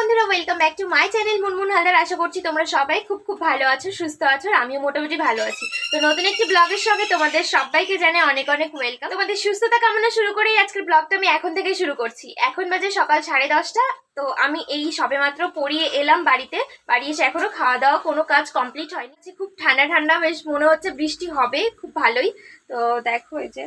বন্ধুরা, welcome back to my channel Munmun Haldar. আশা করছি তোমরা সবাই খুব ভালো আছো, সুস্থ আছো, আর আমিও মোটামুটি ভালো আছি। তো নতুন একটি ব্লগের সঙ্গে তোমাদের সবাইকে জানাই অনেক ওয়েলকাম। তোমাদের সুস্থতা কামনা শুরু করেই আজকের ব্লগটা আমি এখন থেকেই শুরু করছি। এখন বাজে সকাল 10:30। তো আমি এই সবেমাত্র পড়িয়ে এলাম বাড়িতে। বাড়ি এসে এখনো খাওয়া দাওয়া কোনো কাজ কমপ্লিট হয়নি। খুব ঠান্ডা বেশ মনে হচ্ছে বৃষ্টি হবে খুব ভালোই। তো দেখো এই যে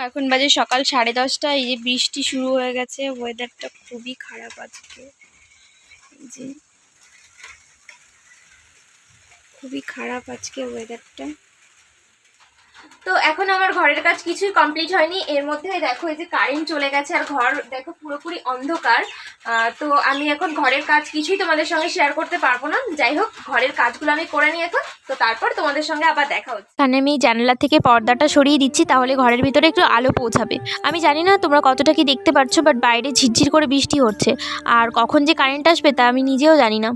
এখন বাজে সকাল 10:30। এই যে বৃষ্টি শুরু হয়ে গেছে, ওয়েদারটা খুবই খারাপ আজকে। জি, খুবই খারাপ আজকে ওয়েদারটা। তো এখন আমার ঘরের কাজ কিছুই কমপ্লিট হয়নি। এর মধ্যে দেখো এই যে কারেন্ট চলে গেছে আর ঘর দেখো পুরোপুরি অন্ধকার। তো আমি এখন ঘরের কাজ কিছুই তোমাদের সঙ্গে শেয়ার করতে পারবো না। যাই হোক, ঘরের কাজগুলো আমি করে নিই এখন, তো তারপর তোমাদের সঙ্গে আবার দেখা হচ্ছে। এখানে আমি জানালা থেকে পর্দাটা সরিয়ে দিচ্ছি, তাহলে ঘরের ভিতরে একটু আলো পৌঁছাবে। আমি জানি না তোমরা কতটা কি দেখতে পাচ্ছ, বাট বাইরে ঝিরঝির করে বৃষ্টি হচ্ছে, আর কখন যে কারেন্ট আসবে তা আমি নিজেও জানি না।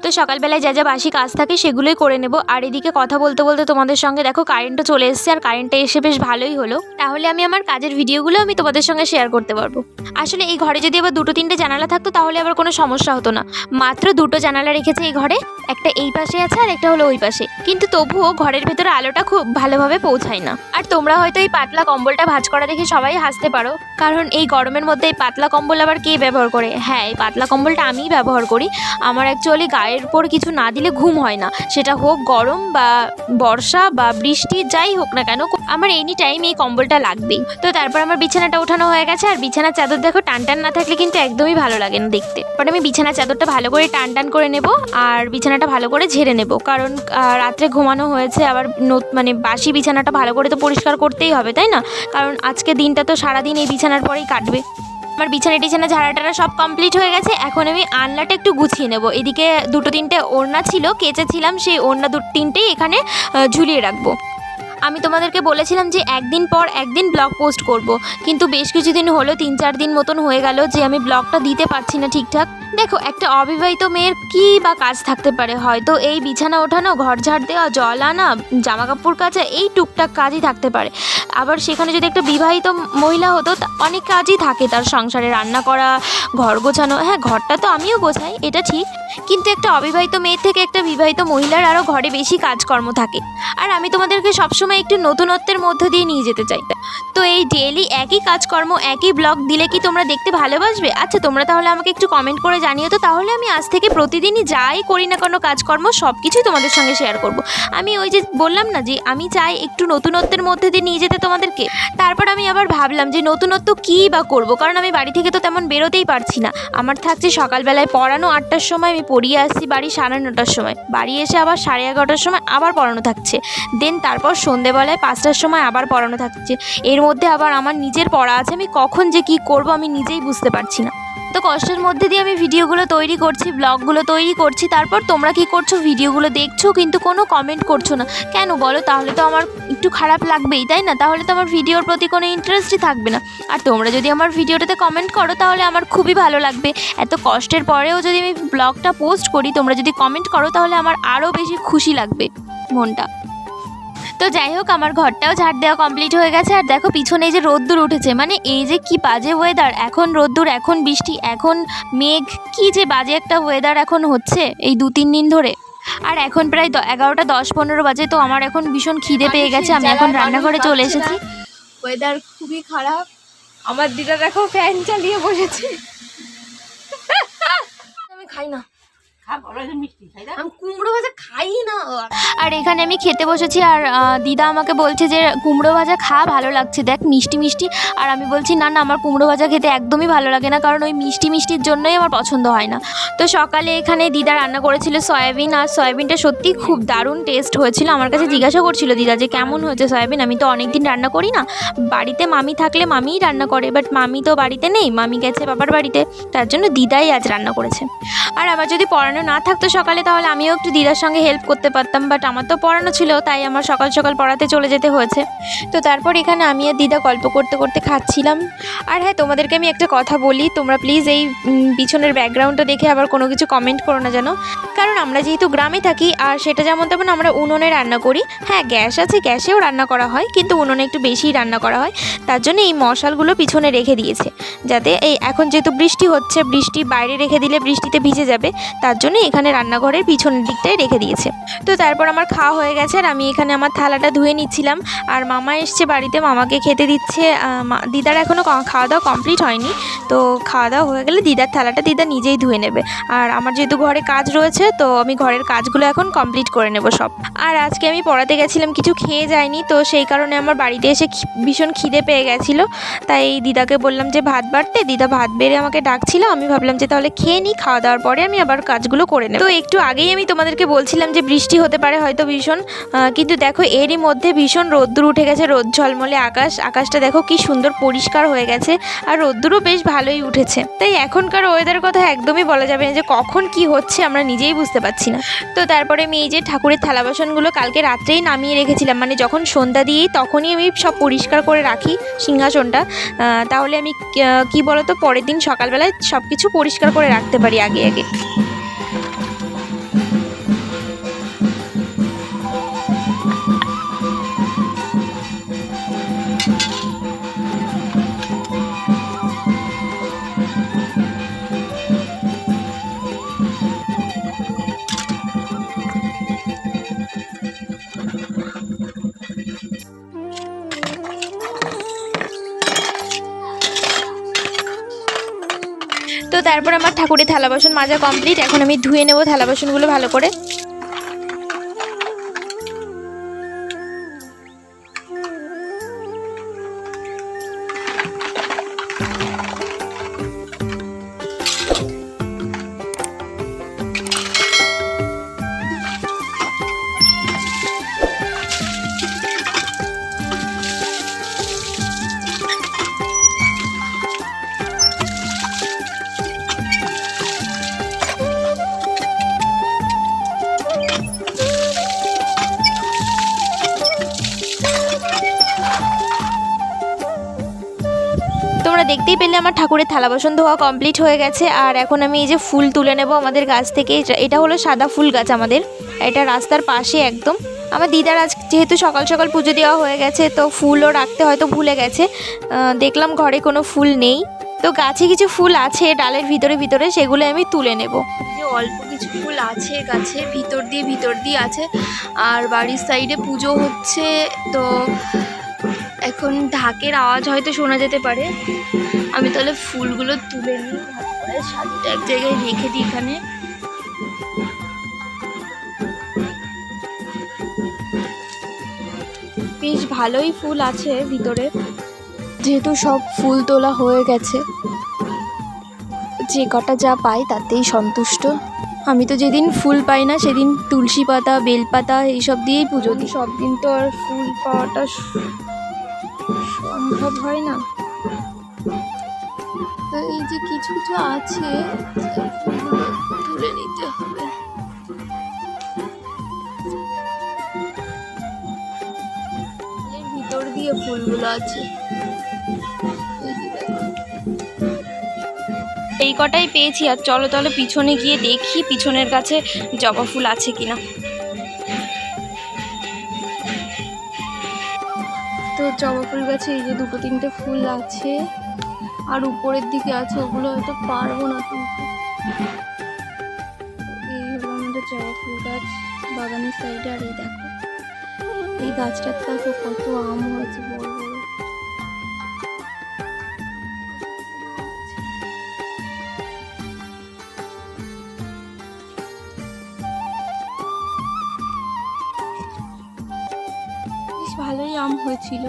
তো সকালবেলায় যা বাসি কাজ থাকে সেগুলোই করে নেব। আর এদিকে কথা বলতে বলতে তোমাদের সঙ্গে দেখো কারেন্টও চলে এসেছে, আর কারেন্টটা এসে বেশ ভালোই হলো। তাহলে আমি আমার কাজের ভিডিওগুলো আমি তোমাদের সঙ্গে শেয়ার করতে পারবো। আসলে এই ঘরে যদি আবার 2-3টে জানালা থাকতো তাহলে আবার কোনো সমস্যা হতো না। মাত্র 2টো জানালা রেখেছে এই ঘরে, একটা এই পাশে আছে আর একটা হলো ওই পাশে, কিন্তু তবুও ঘরের ভেতরে আলোটা খুব ভালোভাবে পৌঁছায় না। আর তোমরা হয়তো এই পাতলা কম্বলটা ভাঁজ করা দেখে সবাই হাসতে পারো, কারণ এই গরমের মধ্যে এই পাতলা কম্বল আবার কে ব্যবহার করে? হ্যাঁ, এই পাতলা কম্বলটা আমিই ব্যবহার করি। আমার অ্যাকচুয়ালি গায়ের উপর কিছু না দিলে ঘুম হয় না, সেটা হোক গরম বা বর্ষা বা বৃষ্টি, যাই হোক না কেন আমার এনি টাইম এই কম্বলটা লাগবেই। তো তারপর আমার বিছানাটা ওঠানো হয়ে গেছে, আর বিছানার চাদর দেখো টান না থাকলে কিন্তু একদমই ভালো লাগে না দেখতে। পরে আমি বিছানার চাদরটা ভালো করে টান করে নেব, আর বিছানাটা ভালো করে ঝেড়ে নেব, কারণ রাত্রে ঘুমানো হয়েছে, আবার মানে বাসি বিছানাটা ভালো করে তো পরিষ্কার করতেই হবে, তাই না? কারণ আজকে দিনটা তো সারাদিন এই বিছানার পরেই কাটবে। আমার বিছানা ঝাড়াটারা সব কমপ্লিট হয়ে গেছে। এখন আমি আলনাটা একটু গুছিয়ে নেব। এদিকে 2-3টে ওড়না ছিল, কেচেছিলাম, সেই ওড়না 2-3টেই এখানে ঝুলিয়ে রাখবো। আমি তোমাদেরকে বলেছিলাম যে একদিন পর একদিন ব্লগ পোস্ট করব, কিন্তু বেশ কিছুদিন হলো, 3-4 দিন মতন হয়ে গেল যে আমি ব্লগটা দিতে পারছি না ঠিকঠাক। দেখো, একটা অবিবাহিত মেয়ের কী বা কাজ থাকতে পারে? হয়তো এই বিছানা ওঠানো, ঘর ঝাড় দেওয়া, জল আনা, জামা কাপড় কাচা, এই টুকটাক কাজই থাকতে পারে। আবার সেখানে যদি একটা বিবাহিত মহিলা হতো, অনেক কাজই থাকে তার সংসারে, রান্না করা, ঘর গোছানো। হ্যাঁ, ঘরটা তো আমিও গোছাই, এটা ঠিক, কিন্তু একটা অবিবাহিত মেয়ের থেকে একটা বিবাহিত মহিলার আরও ঘরে বেশি কাজকর্ম থাকে। আর আমি তোমাদেরকে সবসময় একটু নতুনত্বের মধ্য দিয়ে নিয়ে যেতে চাই। তো এই ডেইলি একই কাজকর্ম, একই ব্লগ দিলে কি তোমরা দেখতে ভালোবাসবে? আচ্ছা, তোমরা তাহলে আমাকে একটু কমেন্ট করে জানিও তো। তাহলে আমি আজ থেকে প্রতিদিনই যাই করি না কোনো কাজকর্ম, সব কিছুই তোমাদের সঙ্গে শেয়ার করব। আমি ওই যে বললাম না যে আমি চাই একটু নতুনত্বের মধ্যে দিয়ে নিয়ে যেতে তোমাদেরকে। তারপর আমি আবার ভাবলাম যে নতুনত্ব কী বা করবো, কারণ আমি বাড়ি থেকে তো তেমন বেরোতেই পারছি না। আমার থাকছে সকালবেলায় পড়ানো 8টার সময়, আমি পড়িয়ে আসছি বাড়ি 9:30টার সময়, বাড়ি এসে আবার 11:30টার সময় আবার পড়ানো থাকছে, দেন তারপর সন্ধেবেলায় 5টার সময় আবার পড়ানো থাকছে। এর মধ্যে আবার আমার নিজের পড়া আছে, আমি কখন যে কী করব আমি নিজেই বুঝতে পারছি না। তো কষ্টের মধ্যে দিয়ে আমি ভিডিওগুলো তৈরি করছি, ব্লগগুলো তৈরি করছি। তারপর তোমরা কি করছো? ভিডিওগুলো দেখছো কিন্তু কোনো কমেন্ট করছো না কেন বলো? তাহলে তো আমার একটু খারাপ লাগবেই, তাই না? তাহলে তো আমার ভিডিওর প্রতি কোনো ইন্টারেস্টই থাকবে না। আর তোমরা যদি আমার ভিডিওটাতে কমেন্ট করো তাহলে আমার খুবই ভালো লাগবে। এত কষ্টের পরেও যদি আমি ব্লগটা পোস্ট করি, তোমরা যদি কমেন্ট করো তাহলে আমার আরও বেশি খুশি লাগবে মনটা। তো যাই হোক, আমার ঘরটাও ঝাড় দেওয়া কমপ্লিট হয়ে গেছে। আর দেখো পিছনে এই যে রোদ্দুর উঠেছে, মানে এই যে কি বাজে ওয়েদার, এখন রোদ্দুর, এখন বৃষ্টি, এখন মেঘ, কি যে বাজে একটা ওয়েদার এখন হচ্ছে এই 2-3 দিন ধরে। আর এখন প্রায় 11:10-15 বাজে। তো আমার এখন ভীষণ খিদে পেয়ে গেছে, আমি এখন রান্নাঘরে চলে এসেছি। ওয়েদার খুবই খারাপ। আমার দিদা দেখো ফ্যান চালিয়ে বসেছে। আমি খাই না, আমি কুমড়ো ভাজা খাই না। আর এখানে আমি খেতে বসেছি, আর দিদা আমাকে বলছে যে কুমড়ো ভাজা খা, ভালো লাগছে, দেখ মিষ্টি মিষ্টি। আর আমি বলছি না আমার কুমড়ো ভাজা খেতে একদমই ভালো লাগে না, কারণ ওই মিষ্টি মিষ্টির জন্যই আমার পছন্দ হয় না। তো সকালে এখানে দিদা রান্না করেছিল সয়াবিন, আর সয়াবিনটা সত্যি খুব দারুণ টেস্ট হয়েছিল। আমার কাছে জিজ্ঞাসা করছিল দিদা যে কেমন হয়েছে সয়াবিন। আমি তো অনেক দিন রান্না করি না, বাড়িতে মামি থাকলে মামিই রান্না করে, বাট মামি তো বাড়িতে নেই, মামি গেছে বাবার বাড়িতে, তার জন্য দিদাই আজ রান্না করেছে। আর আমার যদি পড়ানো পড়ানো না থাকতো সকালে তাহলে আমিও একটু দিদার সঙ্গে হেল্প করতে পারতাম, বাট আমার তো পড়ানো ছিল তাই আমার সকাল সকাল পড়াতে চলে যেতে হয়েছে। তো তারপর এখানে আমি আর দিদা গল্প করতে করতে খাচ্ছিলাম। আর হ্যাঁ, তোমাদেরকে আমি একটা কথা বলি, তোমরা প্লিজ এই পিছনের ব্যাকগ্রাউন্ডটা দেখে আবার কোনো কিছু কমেন্ট করো না যেন, কারণ আমরা যেহেতু গ্রামে থাকি আর সেটা যেমন তেমন আমরা উনুনে রান্না করি। হ্যাঁ, গ্যাস আছে, গ্যাসেও রান্না করা হয়, কিন্তু উনুনে একটু বেশিই রান্না করা হয়। তার জন্য এই মশালগুলো পিছনে রেখে দিয়েছে, যাতে এই এখন যেহেতু বৃষ্টি হচ্ছে, বৃষ্টি বাইরে রেখে দিলে বৃষ্টিতে ভিজে যাবে, তার জন্য এখানে রান্নাঘরের পিছনের দিকটাই রেখে দিয়েছে। তো তারপর আমার খাওয়া হয়ে গেছে আর আমি এখানে আমার থালাটা ধুয়ে নিচ্ছিলাম। আর মামা এসছে বাড়িতে, মামাকে খেতে দিচ্ছে। দিদার এখনও খাওয়া দাওয়া কমপ্লিট হয়নি, তো খাওয়া দাওয়া হয়ে গেলে দিদার থালাটা দিদা নিজেই ধুয়ে নেবে। আর আমার যেহেতু ঘরে কাজ রয়েছে, তো আমি ঘরের কাজগুলো এখন কমপ্লিট করে নেব সব। আর আজকে আমি পড়াতে গেছিলাম, কিছু খেয়ে যাইনি, তো সেই কারণে আমার বাড়িতে এসে ভীষণ খিদে পেয়ে গেছিলো। তাই দিদাকে বললাম যে ভাত বাড়তে, দিদা ভাত বেড়ে আমাকে ডাকছিল। আমি ভাবলাম যে তাহলে খেয়ে নিই, খাওয়া দাওয়ার পরে আমি আবার কাজগুলো করে নেব। তো একটু আগেই আমি তোমাদেরকে বলছিলাম যে বৃষ্টি হতে পারে হয়তো ভীষণ, কিন্তু দেখো এরই মধ্যে ভীষণ রোদ্দুর উঠে গেছে, রোদ ঝলমলে আকাশটা দেখো কি সুন্দর পরিষ্কার হয়ে গেছে, আর রোদ্দুরও বেশ ভালোই উঠেছে। তাই এখনকার ওয়েদার কথা একদমই বলা যাবে না যে কখন কি হচ্ছে আমরা নিজেই বুঝতে পারছি না। তো তারপরে আমি এই যে ঠাকুরের থালা বাসনগুলো কালকে রাত্রেই নামিয়ে রেখেছিলাম, মানে যখন সন্ধ্যা দিই তখনই আমি সব পরিষ্কার করে রাখি সিংহাসনটা, তাহলে আমি কি বলতো পরের দিন সকালবেলায় সব কিছু পরিষ্কার করে রাখতে পারি আগে আগে। তো তারপর আমার ঠাকুরের থালা বাসন মাজা কমপ্লিট, এখন আমি ধুয়ে নেব থালা বাসনগুলো ভালো করে। তোমরা দেখতেই পেলে আমার ঠাকুরের থালা বাসন ধোয়া কমপ্লিট হয়ে গেছে। আর এখন আমি এই যে ফুল তুলে নেব আমাদের গাছ থেকে। এটা হলো সাদা ফুল গাছ আমাদের, এটা রাস্তার পাশে একদম। আমার দিদার আজ যেহেতু সকাল সকাল পুজো দেওয়া হয়ে গেছে, তো ফুলও রাখতে হয়তো ভুলে গেছে। দেখলাম ঘরে কোনো ফুল নেই, তো গাছে কিছু ফুল আছে ডালের ভিতরে সেগুলো আমি তুলে নেব। যে অল্প কিছু ফুল আছে গাছে ভিতর দিয়ে আছে, আর বাড়ির সাইডে পুজো হচ্ছে, তো এখন ঢাকের আওয়াজ হয়তো শোনা যেতে পারে। আমি তাহলে ফুলগুলো তুলে নিই, সাজিটা এক জায়গায় রেখে দিই। এখানে বেশ ভালোই ফুল আছে ভিতরে, যেহেতু সব ফুল তোলা হয়ে গেছে, যে কটা যা পাই তাতেই সন্তুষ্ট। আমি তো যেদিন ফুল পাই না সেদিন তুলসী পাতা, বেলপাতা এইসব দিয়েই পুজো দিই। সব দিন তো আর ফুল পাওয়াটা সম্ভব হয় না, তো এই যে কিছু কিছু আছে তুলে নিতে হবে। এর ভিতর দিয়ে ফুলগুলো আছে, এই কটাই পেয়েছি। আর চলো তাহলে পিছনে গিয়ে দেখি পিছনের কাছে জবা ফুল আছে কিনা। তো জবা ফুল গাছে এই যে দুটো তিনটে ফুল আছে, আর উপরের দিকে আছে, ওগুলো হয়তো পারবো না তুলতে। এই হলো আমাদের জবা ফুল গাছ বাগানের সাইডে। আর এই দেখো এই গাছটার দেখো কত আম হয়েছে বড় বড়। ভালোই আম হয়েছিল,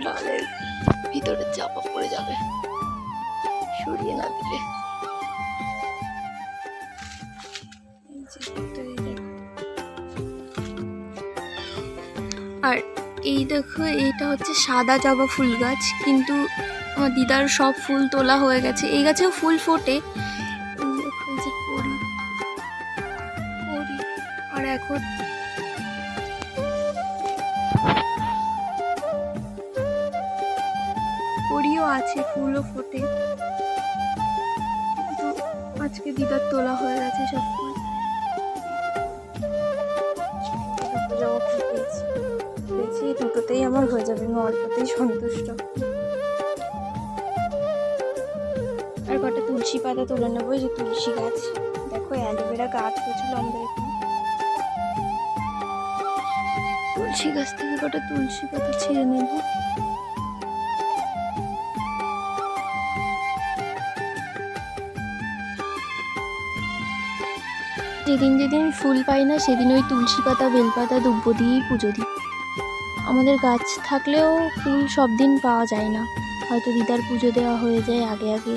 ডালের ভিতরে চাপা পড়ে যাবে সরিয়ে না দিলে। আর এই দেখো এইটা হচ্ছে সাদা জবা ফুল গাছ, কিন্তু আমার দিদার সব ফুল তোলা হয়ে গেছে। এই গাছেও ফুল ফোটে, দেখো দেখো, কড়িও আছে, ফুলও ফোটে। তো আজকে দিদার তোলা হয়ে গেছে সব ফুল। পেয়েছি দুটোতেই আমার হয়ে যাবে, আমি অল্পতেই সন্তুষ্ট। আর কটা তুলসী পাতা তুলে নেবো, এই যে তুলসী গাছ, দেখো অ্যালোভেরা গাছ হয়েছিল আমাদের এখানে। তুলসী গাছ থেকে কটা তুলসী পাতা ছিঁড়ে নেবো। যেদিন যেদিন ফুল পাই না সেদিন ওই তুলসী পাতা, বেলপাতা, দুব্ব দিয়েই পুজো দিই। আমাদের গাছ থাকলেও ফুল সব দিন পাওয়া যায় না, হয়তো দিদার পুজো দেওয়া হয়ে যায় আগে আগে,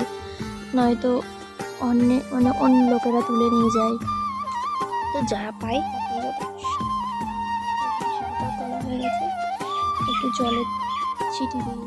নয়তো অন্য লোকেরা তুলে নিয়ে যায়। তো যারা পাই তোলা হয়ে গেছে, একটু জলে ছিটি দিয়ে।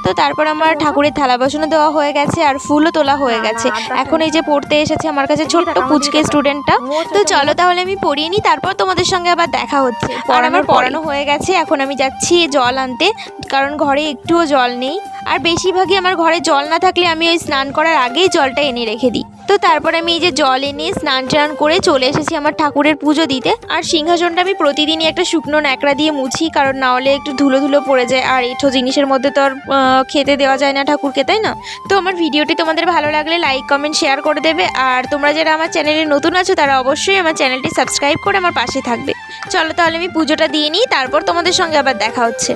তো তারপর আমার ঠাকুরের থালা বাসনও দেওয়া হয়ে গেছে আর ফুলও তোলা হয়ে গেছে। এখন এই যে পড়তে এসেছে আমার কাছে ছোট্ট পুচকে স্টুডেন্টটা। তো চলো তাহলে আমি পড়িয়ে নিই, তারপর তোমাদের সঙ্গে আবার দেখা হচ্ছে। আর আমার পড়ানো হয়ে গেছে, এখন আমি যাচ্ছি জল আনতে, কারণ ঘরে একটুও জল নেই। আর বেশিরভাগই আমার ঘরে জল না থাকলে আমি ওই স্নান করার আগেই জলটা এনে রেখে দিই। তো তারপর আমি এই যে জল এনে স্নান টান করে চলে এসেছি আমার ঠাকুরের পুজো দিতে। আর সিংহাসনটা আমি প্রতিদিনই একটা শুকনো ন্যাকড়া দিয়ে মুছি, কারণ না হলে একটু ধুলো ধুলো পড়ে যায়, আর এঁঠো জিনিসের মধ্যে তো আর খেতে দেওয়া যায় না ঠাকুরকে, তাই না? তো আমার ভিডিওটি তোমাদের ভালো লাগলে লাইক কমেন্ট শেয়ার করে দেবে। আর তোমরা যারা আমার চ্যানেলে নতুন আছো তারা অবশ্যই আমার চ্যানেলটি সাবস্ক্রাইব করে আমার পাশে থাকবে। চলো তাহলে আমি পুজোটা দিয়ে নিই, তারপর তোমাদের সঙ্গে আবার দেখা হচ্ছে।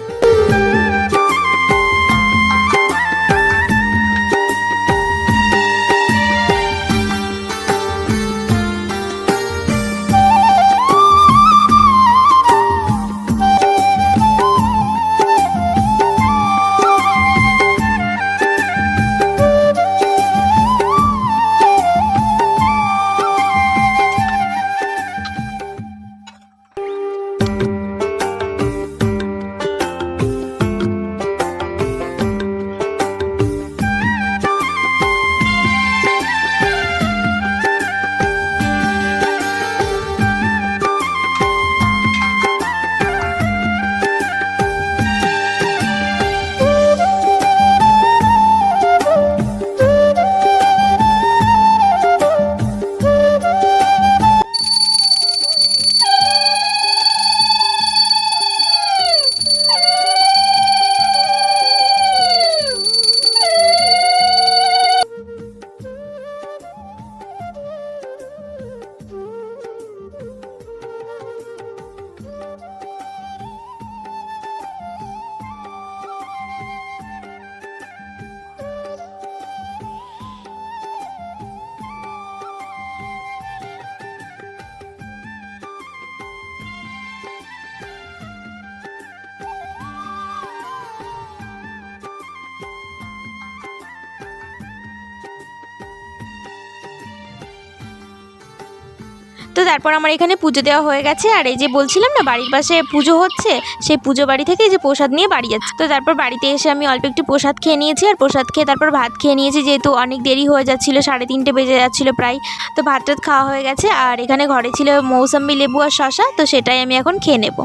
তো তারপর আমার এখানে পুজো দেওয়া হয়ে গেছে। আর এই যে বলছিলাম না বাড়ির পাশে পুজো হচ্ছে, সেই পুজো বাড়ি থেকে এই যে প্রসাদ নিয়ে বাড়ি যাচ্ছে। তো তারপর বাড়িতে এসে আমি অল্প একটু প্রসাদ খেয়ে নিয়েছি, আর প্রসাদ খেয়ে তারপর ভাত খেয়ে নিয়েছি, যেহেতু অনেক দেরি হয়ে যাচ্ছিলো, 3:30 বেজে যাচ্ছিলো প্রায়। তো ভাত টাত খাওয়া হয়ে গেছে, আর এখানে ঘরে ছিল মৌসম্বি, লেবু আর শশা, তো সেটাই আমি এখন খেয়ে নেব।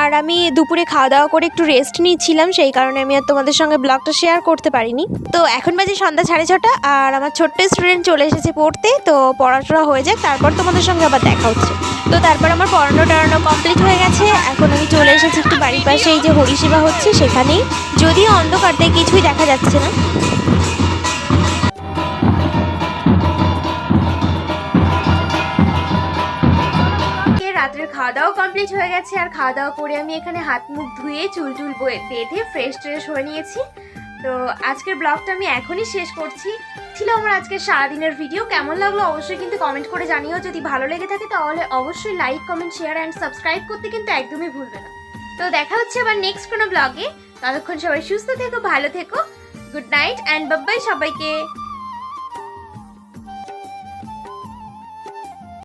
আর আমি দুপুরে খাওয়া দাওয়া করে একটু রেস্ট নিচ্ছিলাম, সেই কারণে আমি আর তোমাদের সঙ্গে ব্লগটা শেয়ার করতে পারিনি। তো এখন বাজে সন্ধ্যা 6:30, আর আমার ছোট্ট স্টুডেন্ট চলে এসেছে পড়তে। তো পড়াশোনা হয়ে যাক, তারপর তোমাদের সঙ্গে আবার দেখা হচ্ছে। তো তারপর আমার পড়ানো টড়ানো কমপ্লিট হয়ে গেছে। এখন আমি চলে এসেছি একটু বাড়ির পাশে এই যে হরিসেবা হচ্ছে সেখানেই, যদিও অন্ধকার তাই কিছুই দেখা যাচ্ছে না। রাত্রের খাওয়া দাওয়া কমপ্লিট হয়ে গেছে, আর খাওয়া দাওয়া করে আমি এখানে হাত মুখ ধুয়ে চুল টুল বেঁধে ফ্রেশ ট্রেশ হয়ে নিয়েছি। তো আজকের ব্লগটা আমি এখনই শেষ করছি। ছিল আমার আজকের সারাদিনের ভিডিও, কেমন লাগলো অবশ্যই কিন্তু কমেন্ট করে জানিও। যদি ভালো লেগে থাকে তাহলে অবশ্যই like comment share and subscribe করতে কিন্তু একদমই ভুলবে না। তো দেখা হচ্ছে আবার নেক্সট কোনো ব্লগে। ততক্ষণ সবাই সুস্থ থেকো, ভালো থেকো, good night and bye bye সবাইকে।